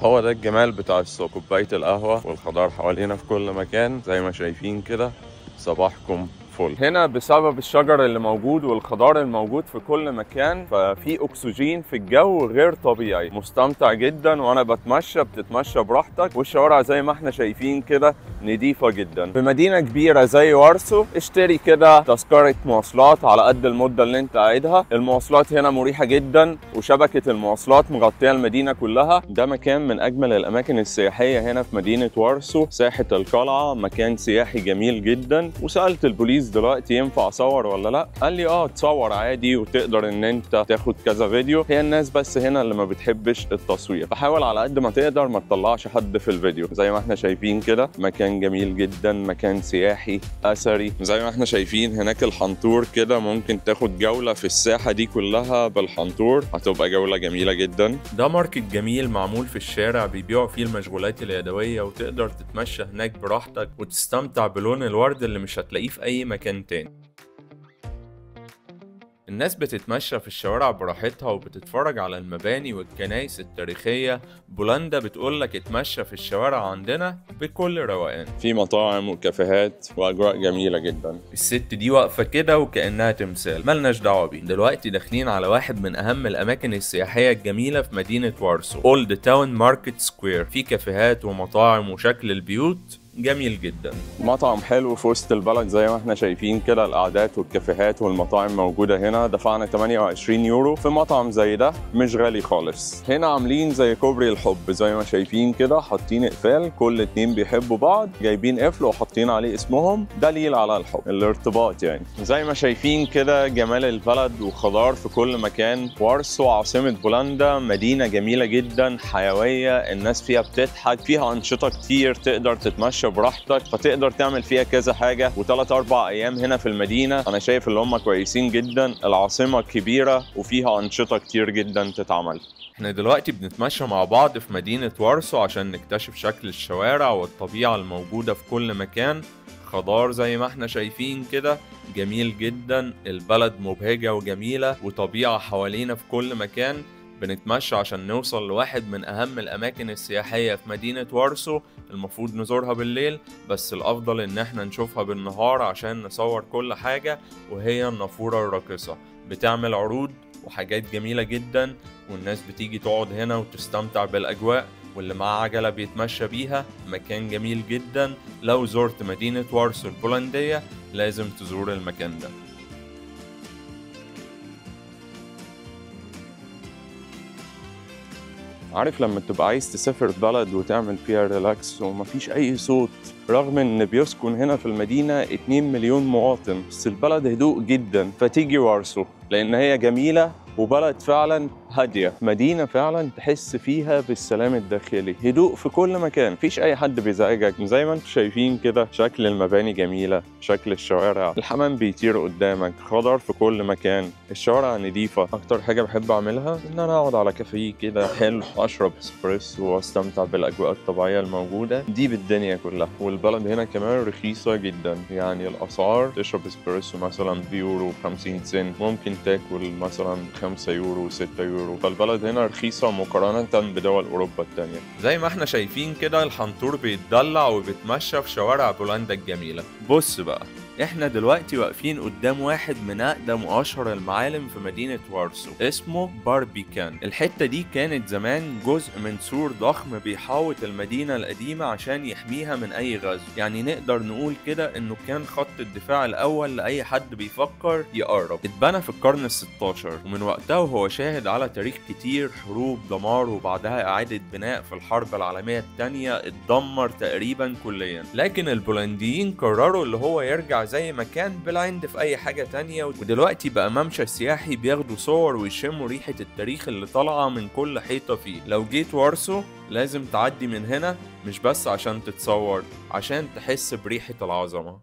هو ده الجمال بتاع السوق، كوباية القهوة والخضار حوالينا في كل مكان زي ما شايفين كده. صباحكم فل. هنا بسبب الشجر اللي موجود والخضار الموجود في كل مكان ففي اكسجين في الجو غير طبيعي، مستمتع جدا وانا بتمشى. بتتمشى براحتك والشوارع زي ما احنا شايفين كده نضيفة جدا. في مدينة كبيرة زي وارسو اشتري كده تذكرة مواصلات على قد المدة اللي انت قاعدها. المواصلات هنا مريحة جدا وشبكة المواصلات مغطية المدينة كلها. ده مكان من اجمل الاماكن السياحية هنا في مدينة وارسو، ساحة القلعة، مكان سياحي جميل جدا. وسألت البوليس دلوقتي ينفع اصور ولا لا، قال لي تصور عادي وتقدر ان انت تاخد كذا فيديو. هي الناس بس هنا اللي ما بتحبش التصوير، فحاول على قد ما تقدر ما تطلعش حد في الفيديو. زي ما احنا شايفين كده مكان جميل جدا، مكان سياحي اثري. زي ما احنا شايفين هناك الحنطور كده، ممكن تاخد جولة في الساحة دي كلها بالحنطور، هتبقى جولة جميلة جدا. ده ماركت جميل معمول في الشارع بيبيعوا فيه المشغولات اليدوية، وتقدر تتمشى هناك براحتك وتستمتع بلون الورد اللي مش هتلاقيه في اي مكان تاني. الناس بتتمشى في الشوارع براحتها وبتتفرج على المباني والكنائس التاريخية. بولندا بتقولك اتمشى في الشوارع عندنا بكل روقان، في مطاعم وكافيهات واجواء جميلة جدا. الست دي واقفة كده وكأنها تمثال، ملناش دعوة بيه. دلوقتي داخلين على واحد من اهم الاماكن السياحية الجميلة في مدينة وارسو، اولد تاون ماركت سكوير. في كافيهات ومطاعم وشكل البيوت جميل جدا. مطعم حلو في وسط البلد زي ما احنا شايفين كده، القعدات والكافيهات والمطاعم موجودة هنا. دفعنا 28 يورو في مطعم زي ده، مش غالي خالص. هنا عاملين زي كوبري الحب زي ما شايفين كده، حاطين اقفال، كل اتنين بيحبوا بعض جايبين قفل وحاطين عليه اسمهم، دليل على الحب، الارتباط يعني. زي ما شايفين كده جمال البلد وخضار في كل مكان. وارسو عاصمة بولندا، مدينة جميلة جدا حيوية، الناس فيها بتضحك، فيها أنشطة كتير، تقدر تتمشى براحتك، فتقدر تعمل فيها كذا حاجة. و3 4 أيام هنا في المدينة أنا شايف اللي هم كويسين جدا. العاصمة كبيرة وفيها أنشطة كتير جدا تتعمل. احنا دلوقتي بنتمشى مع بعض في مدينة وارسو عشان نكتشف شكل الشوارع والطبيعة الموجودة في كل مكان. خضار زي ما احنا شايفين كده جميل جدا، البلد مبهجة وجميلة وطبيعة حوالينا في كل مكان. بنتمشى عشان نوصل لواحد من أهم الأماكن السياحية في مدينة وارسو. المفروض نزورها بالليل، بس الأفضل إن احنا نشوفها بالنهار عشان نصور كل حاجة. وهي النافورة الراقصة، بتعمل عروض وحاجات جميلة جدا، والناس بتيجي تقعد هنا وتستمتع بالأجواء. واللي معاه عجلة بيتمشى بيها. مكان جميل جدا، لو زرت مدينة وارسو البولندية لازم تزور المكان ده. عارف لما تبقى عايز تسافر بلد وتعمل فيها ريلاكس ومفيش أي صوت، رغم إن بيسكن هنا في المدينة 2 مليون مواطن، بس البلد هدوء جدا، فتيجي وارسو لأن هي جميلة وبلد فعلا هادية، مدينة فعلا تحس فيها بالسلام الداخلي، هدوء في كل مكان، مفيش أي حد بيزعجك. زي ما انتم شايفين كده شكل المباني جميلة، شكل الشوارع، الحمام بيطير قدامك، خضار في كل مكان، الشوارع نظيفة. أكتر حاجة بحب أعملها إن أنا أقعد على كافيه كده حلو، أشرب اسبريسو وأستمتع بالأجواء الطبيعية الموجودة دي بالدنيا كلها. والبلد هنا كمان رخيصة جدا، يعني الأسعار تشرب اسبريسو مثلا بيورو 50 سنت، ممكن تاكل مثلا 5 يورو 6 يورو. فالبلد هنا رخيصة مقارنة بدول أوروبا التانية. زي ما احنا شايفين كده الحنطور بيتدلع وبيتمشى في شوارع بولندا الجميلة. بص بقى، احنا دلوقتي واقفين قدام واحد من اقدم واشهر المعالم في مدينة وارسو، اسمه باربيكان. الحتة دي كانت زمان جزء من سور ضخم بيحاوط المدينة القديمة عشان يحميها من اي غزو، يعني نقدر نقول كده انه كان خط الدفاع الاول لاي حد بيفكر يقرب. اتبنى في القرن ال16، ومن وقتها وهو شاهد على تاريخ كتير، حروب، دمار، وبعدها اعادة بناء في الحرب العالمية التانية. اتدمر تقريبا كليا، لكن البولنديين قرروا اللي هو يرجع زي ما كان بالعند في اي حاجة تانية. ودلوقتي بقى ممشى سياحي بياخدوا صور ويشموا ريحة التاريخ اللي طالعة من كل حيطة فيه. لو جيت وارسو لازم تعدي من هنا، مش بس عشان تتصور، عشان تحس بريحة العظمة.